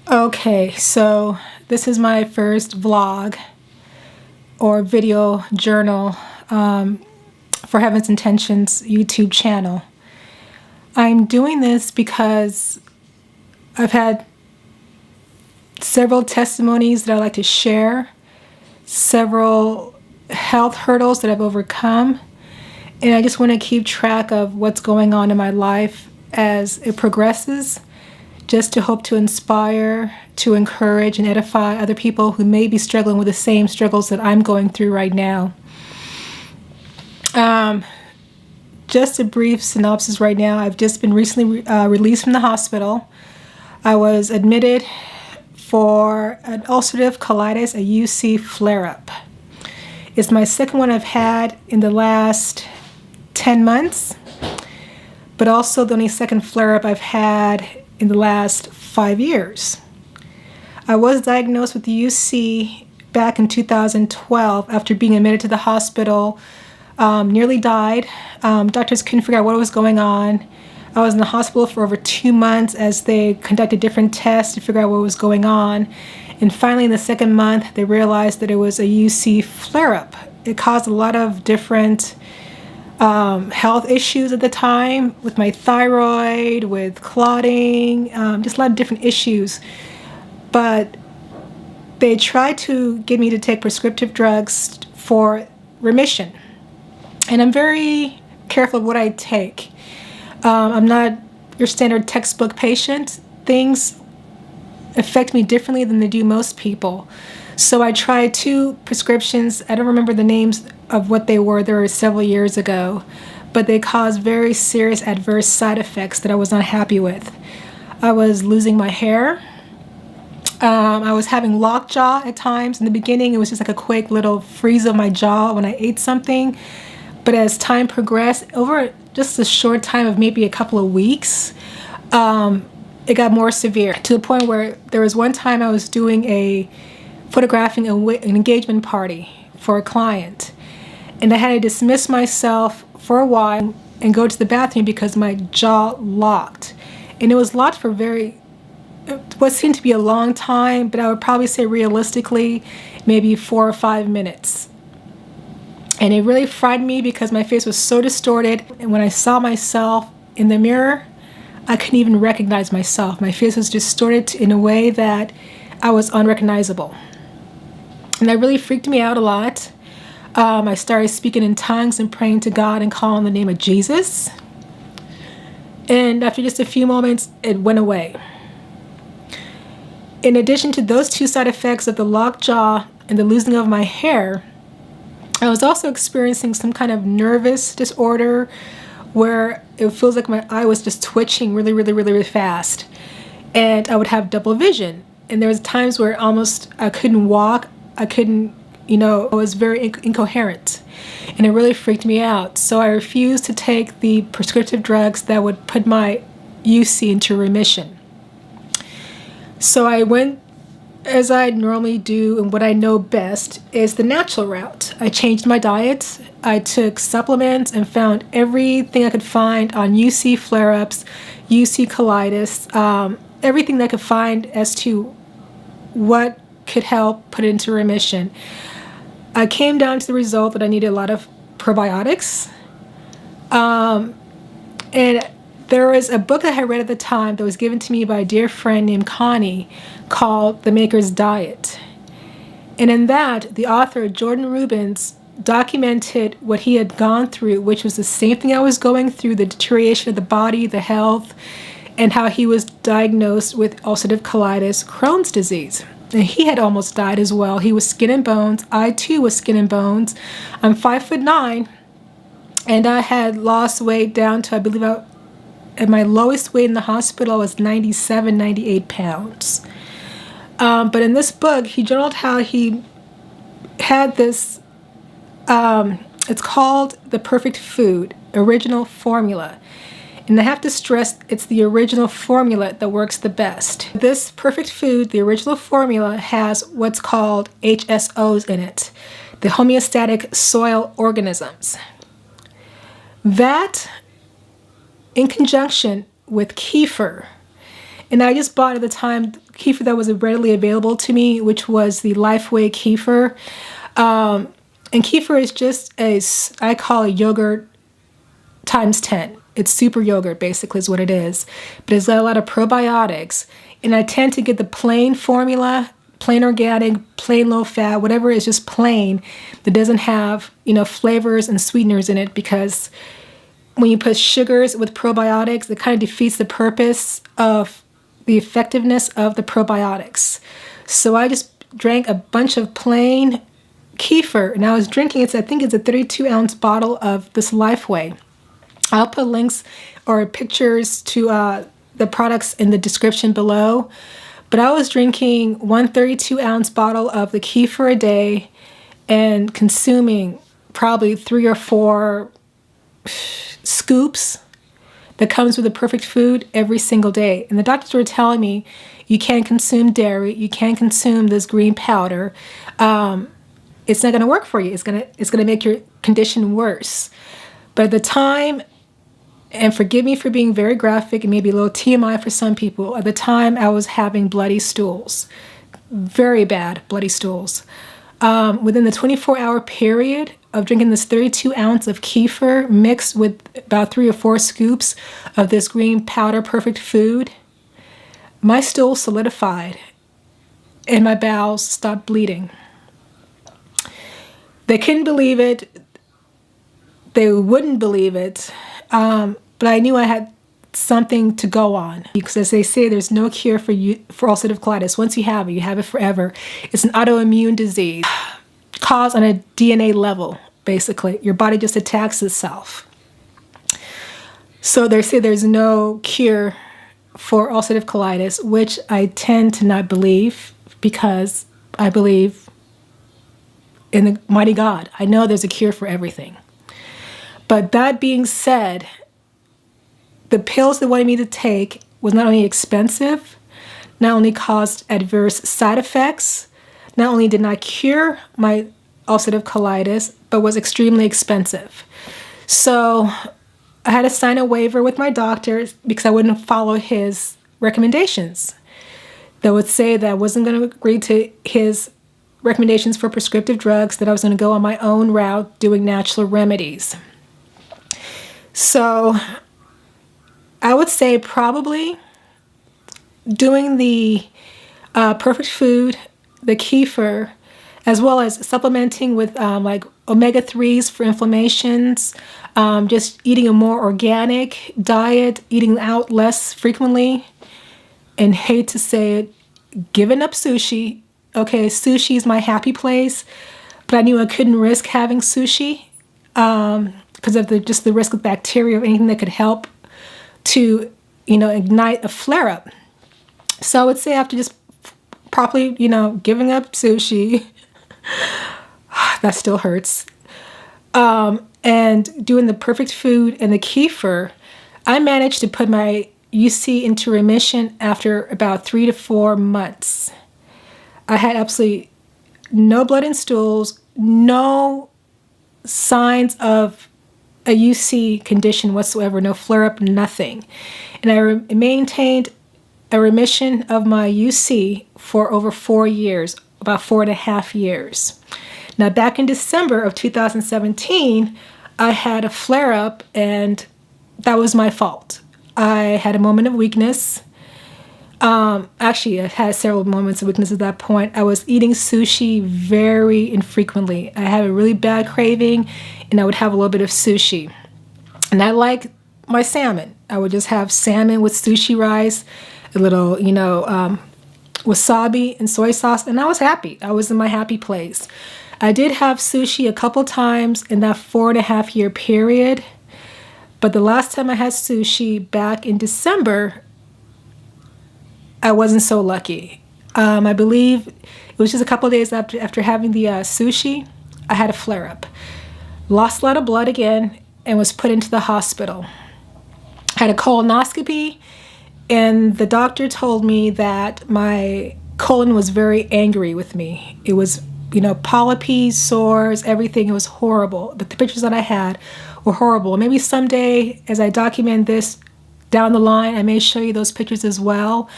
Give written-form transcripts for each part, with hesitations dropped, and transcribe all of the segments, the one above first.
Okay, so this is my first vlog or video journal for Heaven's Intentions YouTube channel. I'm doing this because I've had several testimonies that I'd like to share, several health hurdles that I've overcome, and I just want to keep track of what's going on in my life as it progresses, just to hope to inspire, to encourage, and edify other people who may be struggling with the same struggles that I'm going through right now. Just a brief synopsis right now. I've just been recently released from the hospital. I was admitted for an ulcerative colitis, a UC flare-up. It's my second one I've had in the last 10 months, but also the only second flare-up I've had in the last 5 years. I was diagnosed with UC back in 2012 after being admitted to the hospital. Nearly died. Doctors couldn't figure out what was going on. I was in the hospital for over 2 months as they conducted different tests to figure out what was going on. And finally, in the second month, they realized that it was a UC flare-up. It caused a lot of different health issues at the time with my thyroid, with clotting, just a lot of different issues. But they tried to get me to take prescriptive drugs for remission. And I'm very careful of what I take. I'm not your standard textbook patient. Things affect me differently than they do most people. So I tried 2 prescriptions. I don't remember the names of what they were. They were several years ago. But they caused very serious adverse side effects that I was not happy with. I was losing my hair. I was having lockjaw at times. In the beginning, it was just like a quick little freeze of my jaw when I ate something. But as time progressed, over just a short time of maybe a couple of weeks, it got more severe to the point where there was one time I was photographing an engagement party for a client, and I had to dismiss myself for a while and go to the bathroom because my jaw locked. And it was locked for what seemed to be a long time, but I would probably say realistically maybe 4 or 5 minutes. And it really frightened me because my face was so distorted, and when I saw myself in the mirror, I couldn't even recognize myself. My face was distorted in a way that I was unrecognizable. And that really freaked me out a lot. I started speaking in tongues and praying to God and calling the name of Jesus. And after just a few moments, it went away. In addition to those 2 side effects of the locked jaw and the losing of my hair, I was also experiencing some kind of nervous disorder where it feels like my eye was just twitching really fast. And I would have double vision. And there was times where I couldn't walk. I couldn't, I was very incoherent. And it really freaked me out. So I refused to take the prescriptive drugs that would put my UC into remission. So I went, as I normally do, and what I know best is the natural route. I changed my diet. I took supplements and found everything I could find on UC flare-ups, UC colitis, everything that I could find as to what could help put it into remission. I came down to the result that I needed a lot of probiotics. And there was a book that I read at the time that was given to me by a dear friend named Connie called The Maker's Diet. And in that, the author, Jordan Rubens, documented what he had gone through, which was the same thing I was going through, the deterioration of the body, the health, and how he was diagnosed with ulcerative colitis, Crohn's disease. And he had almost died as well. He was skin and bones. I too was skin and bones. I'm 5'9", and I had lost weight down to, I believe, at my lowest weight in the hospital was 97, 98 pounds. But in this book, he journaled how he had this, it's called The Perfect Food, Original Formula. And I have to stress, it's the original formula that works the best. This perfect food, the original formula, has what's called HSOs in it, the homeostatic soil organisms. That, in conjunction with Kefir, and I just bought at the time kefir that was readily available to me, which was the Lifeway kefir. And kefir is just I call it yogurt times 10. It's super yogurt, basically, is what it is. But it's got a lot of probiotics. And I tend to get the plain formula, plain organic, plain low fat, whatever is just plain, that doesn't have, flavors and sweeteners in it, because when you put sugars with probiotics, it kind of defeats the purpose of the effectiveness of the probiotics. So I just drank a bunch of plain kefir, and I was drinking I think it's a 32-ounce bottle of this Lifeway. I'll put links or pictures to the products in the description below. But I was drinking one 32-ounce bottle of the kefir a day and consuming probably 3 or 4 scoops that comes with the perfect food every single day. And the doctors were telling me, you can't consume dairy, you can't consume this green powder. It's not going to work for you. It's going to make your condition worse. But at the time, and forgive me for being very graphic and maybe a little TMI for some people, at the time I was having bloody stools, very bad bloody stools. Within the 24-hour period of drinking this 32-ounce of kefir mixed with about 3 or 4 scoops of this green powder perfect food, my stool solidified and my bowels stopped bleeding. They couldn't believe it. They wouldn't believe it. But I knew I had something to go on, because as they say, there's no cure for ulcerative colitis. Once you have it forever. It's an autoimmune disease caused on a DNA level, basically. Your body just attacks itself. So they say there's no cure for ulcerative colitis, which I tend to not believe, because I believe in the mighty God. I know there's a cure for everything. But that being said, the pills they wanted me to take was not only expensive, not only caused adverse side effects, not only did not cure my ulcerative colitis, but was extremely expensive. So I had to sign a waiver with my doctor because I wouldn't follow his recommendations. That would say that I wasn't going to agree to his recommendations for prescriptive drugs, that I was going to go on my own route doing natural remedies. So I would say probably doing the perfect food, the kefir, as well as supplementing with like omega-3s for inflammations, just eating a more organic diet, eating out less frequently, and hate to say it, giving up sushi. Okay, sushi is my happy place, but I knew I couldn't risk having sushi because of the risk of bacteria or anything that could help to, ignite a flare-up. So I would say after just properly, giving up sushi, that still hurts, and doing the perfect food and the kefir, I managed to put my UC into remission after about 3 to 4 months. I had absolutely no blood in stools, no signs of a UC condition whatsoever, no flare-up, nothing. And I maintained a remission of my UC for over 4 years, about 4.5 years. Now, back in December of 2017, I had a flare-up, and that was my fault. I had a moment of weakness. Actually, I had several moments of weakness at that point. I was eating sushi very infrequently. I had a really bad craving, and I would have a little bit of sushi. And I like my salmon. I would just have salmon with sushi rice, a little, wasabi and soy sauce, and I was happy. I was in my happy place. I did have sushi a couple times in that 4.5-year period, but the last time I had sushi back in December, I wasn't so lucky. I believe it was just a couple of days after having the sushi, I had a flare-up. Lost a lot of blood again and was put into the hospital. Had a colonoscopy, and the doctor told me that my colon was very angry with me. It was, polyps, sores, everything. It was horrible. But the pictures that I had were horrible. Maybe someday, as I document this down the line, I may show you those pictures as well.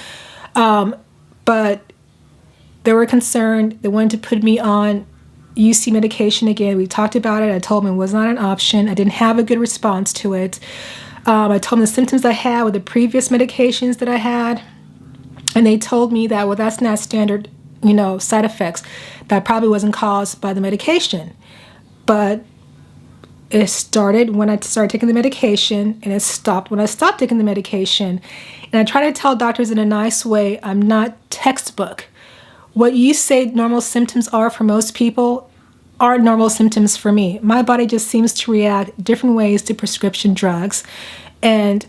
but they were concerned. They wanted to put me on UC medication again. We talked about it. I told them it was not an option. I didn't have a good response to it. I told them the symptoms I had with the previous medications that I had. And they told me that, well, that's not standard, side effects. That probably wasn't caused by the medication. But it started when I started taking the medication, and it stopped when I stopped taking the medication. And I try to tell doctors in a nice way, I'm not textbook. What you say normal symptoms are for most people aren't normal symptoms for me. My body just seems to react different ways to prescription drugs, and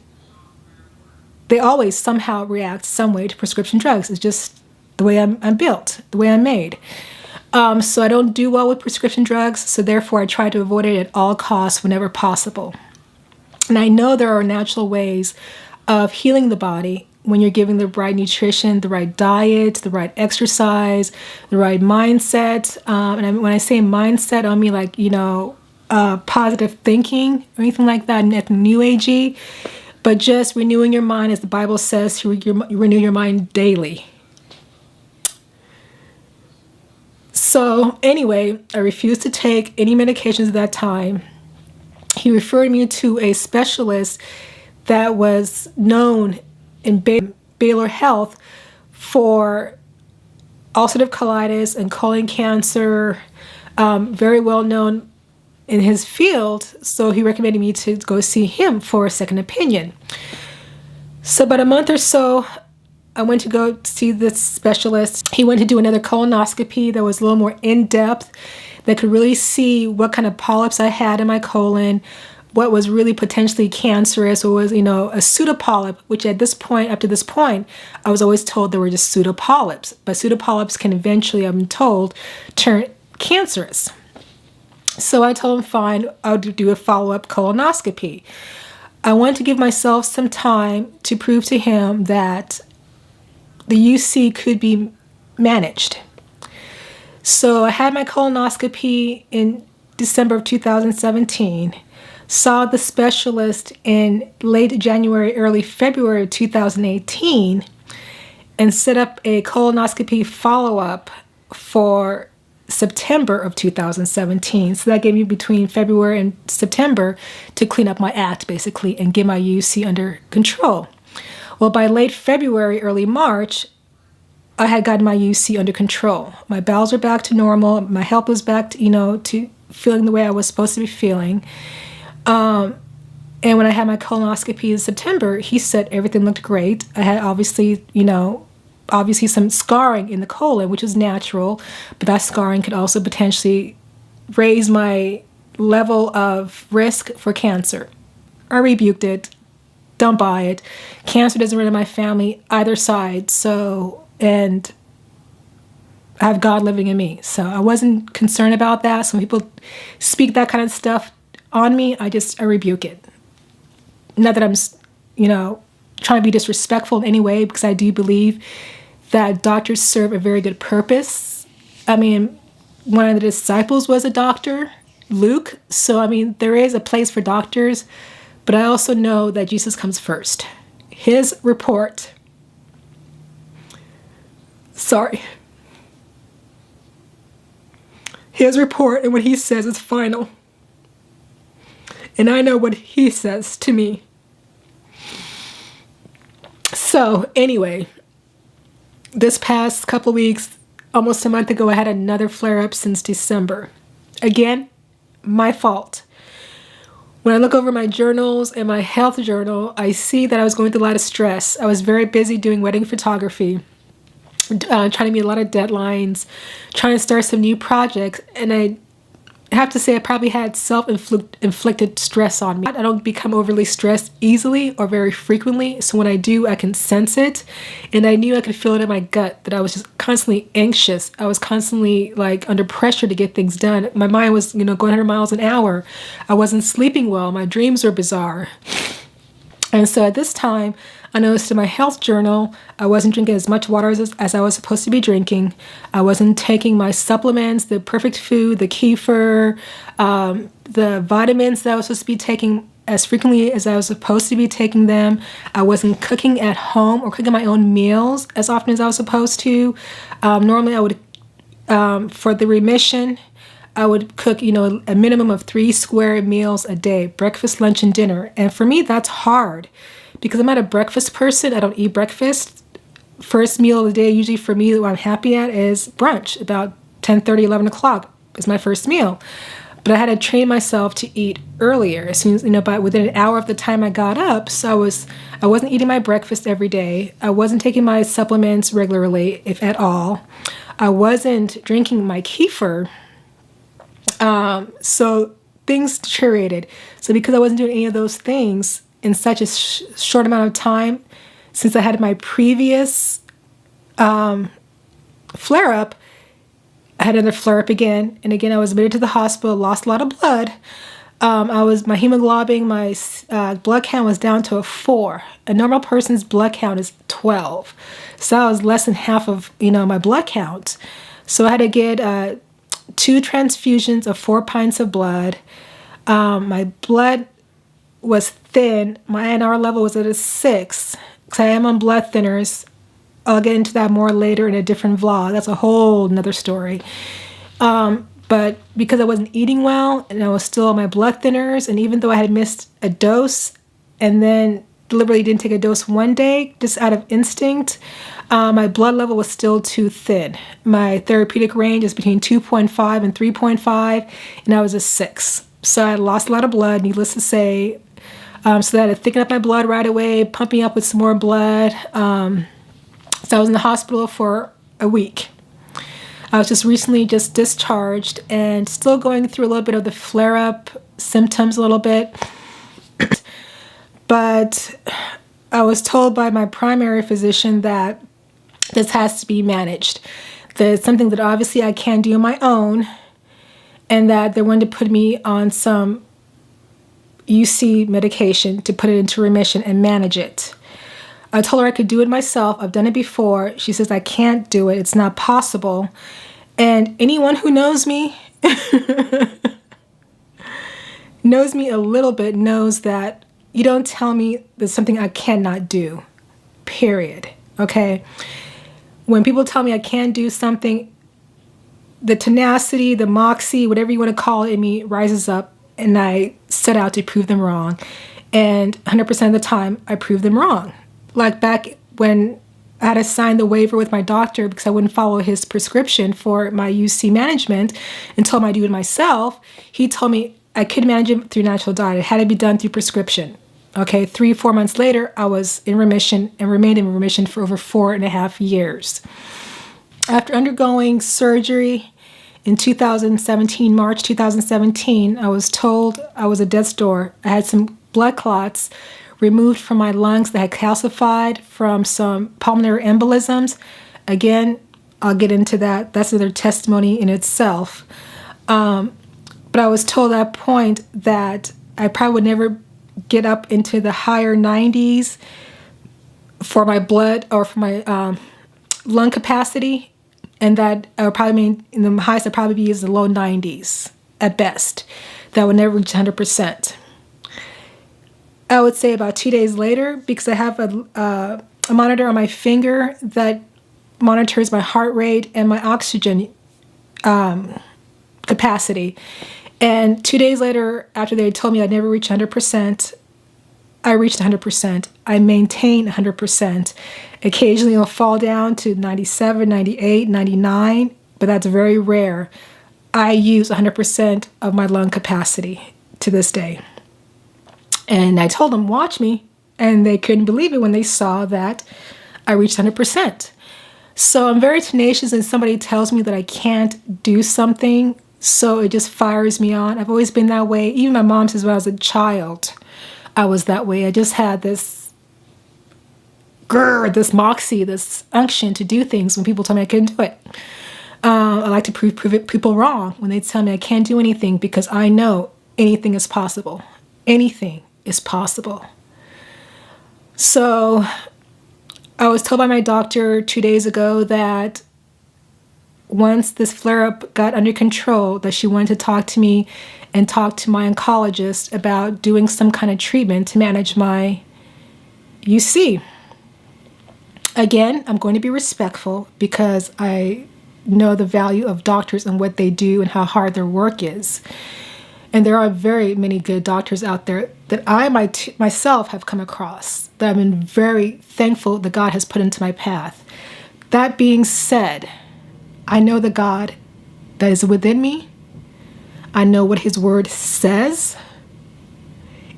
they always somehow react some way to prescription drugs. It's just the way I'm built, the way I'm made. So I don't do well with prescription drugs, so therefore I try to avoid it at all costs whenever possible. And I know there are natural ways of healing the body when you're giving the right nutrition, the right diet, the right exercise, the right mindset. When I say mindset, I don't mean like, positive thinking or anything like that, new agey, but just renewing your mind, as the Bible says, you renew your mind daily. So anyway, I refused to take any medications at that time. He referred me to a specialist that was known in Baylor Health for ulcerative colitis and colon cancer, very well known in his field. So he recommended me to go see him for a second opinion. So about a month or so, I went to go see this specialist. He went to do another colonoscopy that was a little more in-depth, that could really see what kind of polyps I had in my colon, what was really potentially cancerous, or was, a pseudopolyp, which up to this point, I was always told they were just pseudopolyps. But pseudopolyps can eventually, I'm told, turn cancerous. So I told him, fine, I'll do a follow-up colonoscopy. I wanted to give myself some time to prove to him that the UC could be managed. So I had my colonoscopy in December of 2017, saw the specialist in late January, early February of 2018, and set up a colonoscopy follow-up for September of 2017. So that gave me between February and September to clean up my act, basically, and get my UC under control. Well, by late February, early March, I had gotten my UC under control. My bowels were back to normal. My health was back to, to feeling the way I was supposed to be feeling. And when I had my colonoscopy in September, he said everything looked great. I had obviously some scarring in the colon, which is natural, but that scarring could also potentially raise my level of risk for cancer. I rebuked it. Don't buy it. Cancer doesn't run in my family either side. And I have God living in me. So I wasn't concerned about that. So when people speak that kind of stuff on me, I rebuke it. Not that I'm, trying to be disrespectful in any way, because I do believe that doctors serve a very good purpose. I mean, one of the disciples was a doctor, Luke. So, there is a place for doctors, but I also know that Jesus comes first. His report, and what he says is final. And I know what he says to me. So anyway, this past couple of weeks, almost a month ago, I had another flare-up since December. Again, my fault. When I look over my journals and my health journal, I see that I was going through a lot of stress. I was very busy doing wedding photography, trying to meet a lot of deadlines, trying to start some new projects, and I have to say I probably had self-inflicted stress on me. I don't become overly stressed easily or very frequently, so when I do, I can sense it, and I knew I could feel it in my gut that I was just constantly anxious. I was constantly under pressure to get things done. My mind was, going 100 miles an hour. I wasn't sleeping well. My dreams were bizarre. And so at this time, I noticed in my health journal, I wasn't drinking as much water as I was supposed to be drinking. I wasn't taking my supplements, the perfect food, the Kefir, the vitamins that I was supposed to be taking as frequently as I was supposed to be taking them. I wasn't cooking at home or cooking my own meals as often as I was supposed to. Normally I would, for the remission, I would cook, a minimum of 3 square meals a day, breakfast, lunch, and dinner. And for me, that's hard because I'm not a breakfast person. I don't eat breakfast. First meal of the day, usually for me, what I'm happy at is brunch, about 10:30, 11 o'clock is my first meal. But I had to train myself to eat earlier, as soon as, by within an hour of the time I got up. So I wasn't eating my breakfast every day. I wasn't taking my supplements regularly, if at all. I wasn't drinking my Kefir. So things deteriorated. So because I wasn't doing any of those things in such a short amount of time, since I had my previous flare-up, I had another flare-up again. And again, I was admitted to the hospital, lost a lot of blood. My hemoglobin, my blood count was down to a 4. A normal person's blood count is 12. So I was less than half of, my blood count. So I had to get 2 transfusions of 4 pints of blood. My blood was thin. My INR level was at a 6. Because I am on blood thinners. I'll get into that more later in a different vlog. That's a whole nother story. But because I wasn't eating well and I was still on my blood thinners, and even though I had missed a dose and then deliberately didn't take a dose one day, just out of instinct, my blood level was still too thin. My therapeutic range is between 2.5 and 3.5, and I was a 6. So I lost a lot of blood, needless to say. So I had to thicken up my blood right away, pump me up with some more blood. So I was in the hospital for a week. I was just recently discharged and still going through a little bit of the flare-up symptoms a little bit. But I was told by my primary physician that this has to be managed. That it's something that obviously I can't do on my own, and that they're going to put me on some UC medication to put it into remission and manage it. I told her I could do it myself. I've done it before. She says I can't do it. It's not possible. And anyone who knows me, knows me a little bit, knows that you don't tell me there's something I cannot do, period. Okay? When people tell me I can't do something, the tenacity, the moxie, whatever you want to call it in me rises up, and I set out to prove them wrong. And 100% of the time, I prove them wrong. Like back when I had to sign the waiver with my doctor because I wouldn't follow his prescription for my UC management and told him I do it myself, he told me I could manage it through natural diet. It had to be done through prescription. Okay, 3-4 months later, I was in remission and remained in remission for over 4.5 years. After undergoing surgery in 2017, March 2017, I was told I was at death's door. I had some blood clots removed from my lungs that had calcified from some pulmonary embolisms. Again, I'll get into that. That's another testimony in itself. But I was told at that point that I probably would never get up into the higher 90s for my blood or for my lung capacity, and that I would probably in the highest I'd probably be is the low 90s at best. That would never reach 100%. I would say about 2 days later, because I have a monitor on my finger that monitors my heart rate and my oxygen capacity. And 2 days later, after they told me I'd never reach 100%, I reached 100%. I maintain 100%. Occasionally I'll fall down to 97, 98, 99, but that's very rare. I use 100% of my lung capacity to this day. And I told them, watch me. And they couldn't believe it when they saw that I reached 100%. So I'm very tenacious, and somebody tells me that I can't do something, so it just fires me on. I've always been that way. Even my mom says when I was a child, I was that way. I just had this this moxie, this unction to do things when people tell me I couldn't do it. I like to prove people wrong when they tell me I can't do anything, because I know anything is possible. Anything is possible. So I was told by my doctor 2 days ago that once this flare-up got under control, that she wanted to talk to me and talk to my oncologist about doing some kind of treatment to manage my UC. Again, I'm going to be respectful because I know the value of doctors and what they do and how hard their work is. And there are very many good doctors out there that I myself have come across that I've been very thankful that God has put into my path. That being said, I know the God that is within me. I know what His Word says.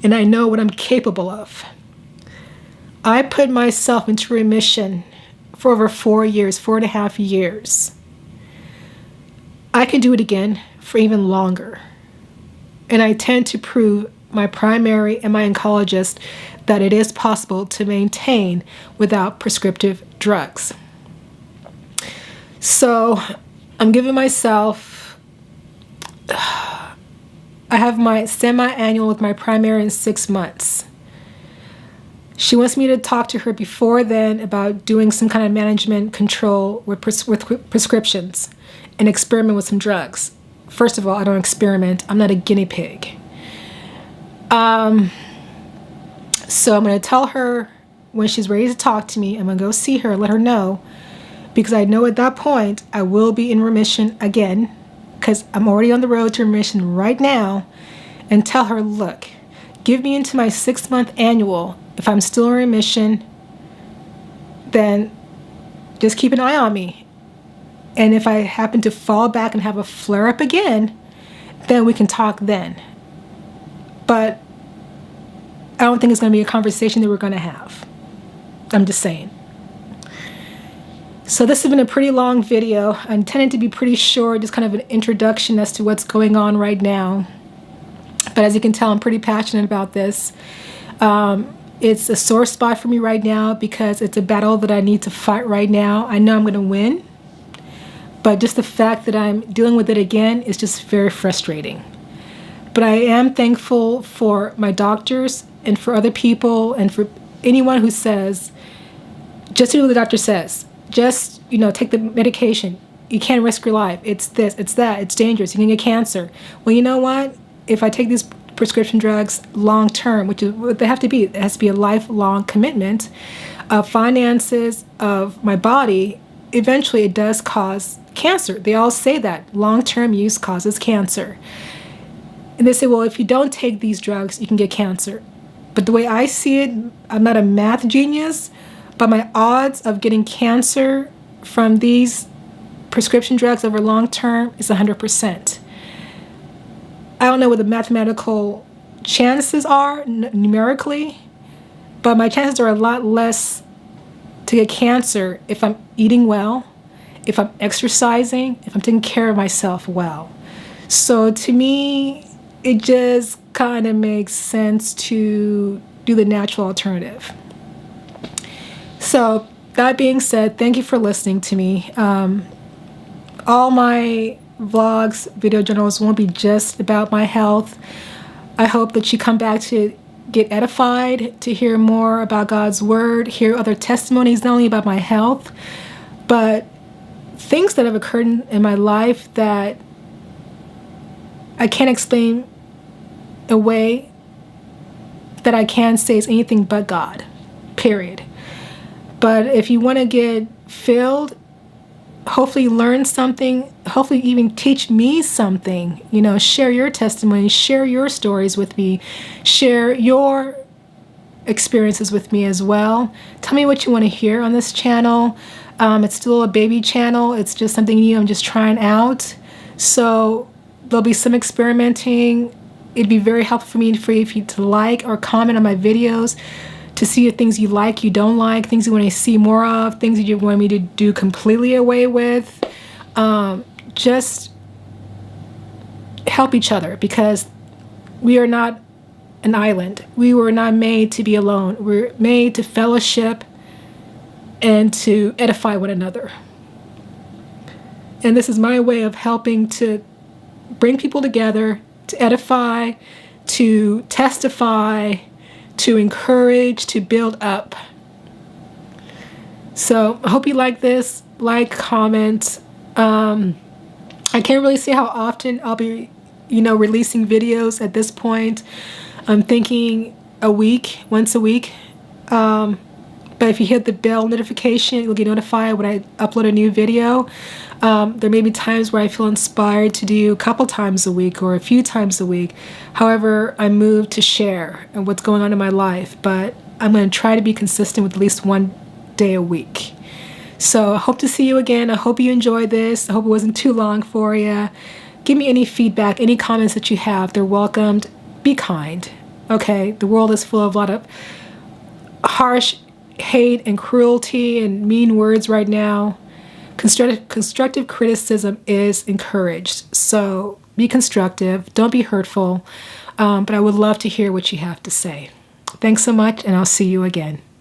And I know what I'm capable of. I put myself into remission for over 4 years, 4.5 years. I can do it again for even longer. And I tend to prove my primary and my oncologist that it is possible to maintain without prescriptive drugs. So I'm giving myself, I have my semi-annual with my primary in 6 months. She wants me to talk to her before then about doing some kind of management control with prescriptions and experiment with some drugs. First of all, I don't experiment. I'm not a guinea pig. So I'm going to tell her when she's ready to talk to me. I'm going to go see her, let her know, because I know at that point I will be in remission again, because I'm already on the road to remission right now, and tell her, look, give me into my 6-month annual. If I'm still in remission, then just keep an eye on me. And if I happen to fall back and have a flare-up again, then we can talk then. But I don't think it's going to be a conversation that we're going to have. I'm just saying. So this has been a pretty long video. I intended to be pretty short, just kind of an introduction as to what's going on right now. But as you can tell, I'm pretty passionate about this. It's a sore spot for me right now because it's a battle that I need to fight right now. I know I'm going to win. But just the fact that I'm dealing with it again is just very frustrating. But I am thankful for my doctors and for other people and for anyone who says, just do what the doctor says. Just, take the medication. You can't risk your life. It's this, it's that, it's dangerous. You can get cancer. Well, you know what? If I take these prescription drugs long term, which is what they have to be, it has to be a lifelong commitment of finances, of my body, eventually it does cause cancer. They all say that long-term use causes cancer. And they say, well, if you don't take these drugs, you can get cancer. But the way I see it, I'm not a math genius, but my odds of getting cancer from these prescription drugs over long term is 100%. I don't know what the mathematical chances are numerically, but my chances are a lot less to get cancer if I'm eating well, if I'm exercising, if I'm taking care of myself well. So to me, it just kind of makes sense to do the natural alternative. So that being said, thank you for listening to me. All my vlogs, video journals won't be just about my health. I hope that you come back to get edified, to hear more about God's Word, hear other testimonies, not only about my health, but things that have occurred in my life that I can't explain away, that I can say is anything but God, period. But if you want to get filled, hopefully learn something, hopefully even teach me something, share your testimony, share your stories with me, share your experiences with me as well. Tell me what you want to hear on this channel. It's still a baby channel. It's just something new I'm just trying out. So there'll be some experimenting. It'd be very helpful for you to like or comment on my videos, to see the things you like, you don't like, things you want to see more of, things that you want me to do completely away with. Just help each other, because we are not an island. We were not made to be alone. We're made to fellowship and to edify one another. And this is my way of helping to bring people together, to edify, to testify, to encourage, to build up. So I hope you like this. Like, comment. I can't really say how often I'll be, releasing videos at this point. I'm thinking a week, once a week. But if you hit the bell notification, you'll get notified when I upload a new video. There may be times where I feel inspired to do a couple times a week or a few times a week. However, I'm moved to share and what's going on in my life, but I'm going to try to be consistent with at least one day a week. So I hope to see you again. I hope you enjoyed this. I hope it wasn't too long for you. Give me any feedback, any comments that you have. They're welcomed. Be kind. Okay? The world is full of a lot of harsh hate and cruelty and mean words right now. Constructive criticism is encouraged. So be constructive. Don't be hurtful. But I would love to hear what you have to say. Thanks so much, and I'll see you again.